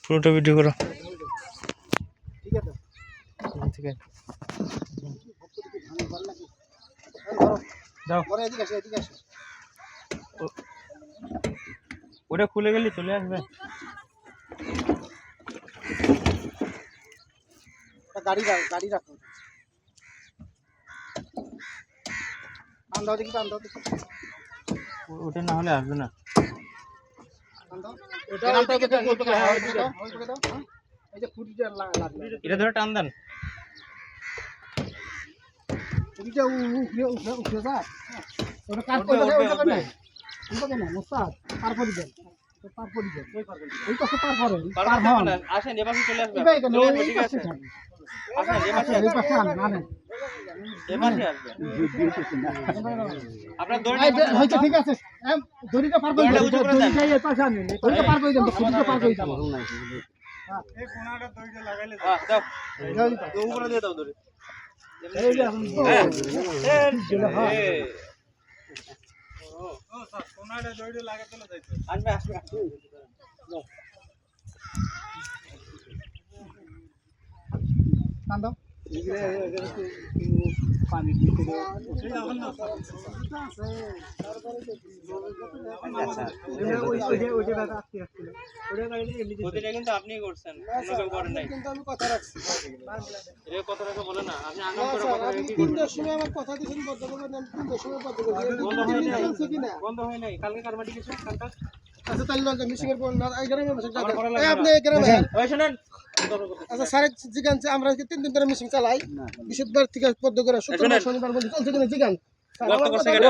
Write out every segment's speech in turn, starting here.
পুরোটা ভিডিও করো। ঠিক আছে যাও, ওটা খুলে গেলে চলে আসবে। গাড়ি রাখো, আন্দাও দেখি, আন্দাও দেখি, ওটা না হলে আসবে না। এটা ধরে টান দেন। আসেন এবার চলে আসবে, ঠিক আছে আসেন এবার আসবে। আপনার দড়িটা ঠিক আছে, দড়িটা পার করে দেন, দড়িটা পাশে আনেন, দড়িটা পার করে দেন, দড়িটা পার করে দেন। এই কোণাটা দড়িটা লাগাইলে দাও, দাও উপরে দিয়ে দাও দড়ি। এই যে এখন ও স্যার কোণাটা দড়িটা লাগাতে হলো যাইতো। আসবে আসবে টান দাও। পানি কিন্তু আপনি করছেন, কেউ করেন নাই। কথা রাখছি, কথা রাখা বলে না, আপনি আগাম করে কথা রেখে কি তিনটার সময় আমার কথা দিয়েছেন বদ্ধ করবেন, আমি তিনটার সময় বদ্ধ করছি, বন্ধ হয় নাই। কালকে কারমাটি গেছে কালকা। আচ্ছা তাহলে লজ্জা মিশিং এর পর না এই গ্রামে বসে আপনি এই গ্রামে ওই শুনেন, আচ্ছা স্যার জিগানছে আমরা 3 দিন ধরে মিশিং চালাই, বৃহস্পতিবার থেকে বদ্ধ করে শুক্রবার শনিবার বন্ধ চলছে কিনা জিগান।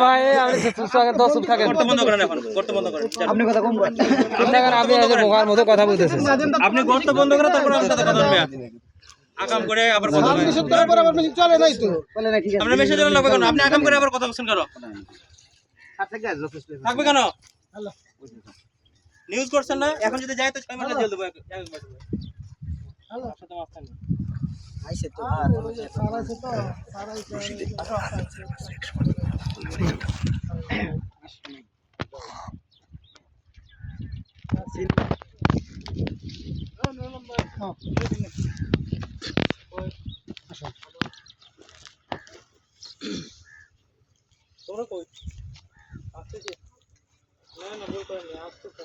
ভাই আপনি 10 মিনিট থাকেন, করতে বন্ধ করেন, এখন করতে বন্ধ করেন। আপনি কথা কম বলেন, আপনি বোকার মতো কথা বলতেছেন। আপনি করতে বন্ধ করেন, তারপর আমার সাথে কথা বলবেন। আগাম করে আবার কথা বলেন, বৃহস্পতিবার পর আবার মিশিং চলে নাই তো, বলে না ঠিক আছে। আপনি মেসেজ দিলে লাগবে কেন? আপনি আগাম করে আবার কথা বলছেন কেন? থাকবে কেন? নিউজ করছেন না? এখন যদি যায় তো 6 মাস জেল দেব। হ্যালো সাথে মাফ করেন। আইছে তো সারা আছে তো সারা তোমরা কই আসতেছি? না না বই করেন না, আসতেছি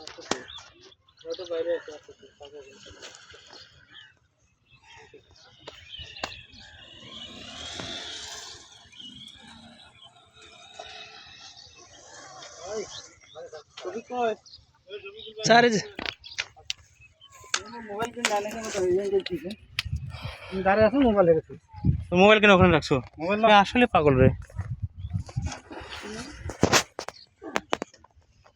তো বাইরে আছে, আসতেছি পাকা করতে। কবি কই স্যার এই মোবাইল কিনে ডালে কেন তো এই যে ঠিক আছে দাঁড়িয়ে আছে মোবাইল রেখেছি। মোবাইল কেন ওখানে রাখছো? মোবাইল আসলে পাগল রে।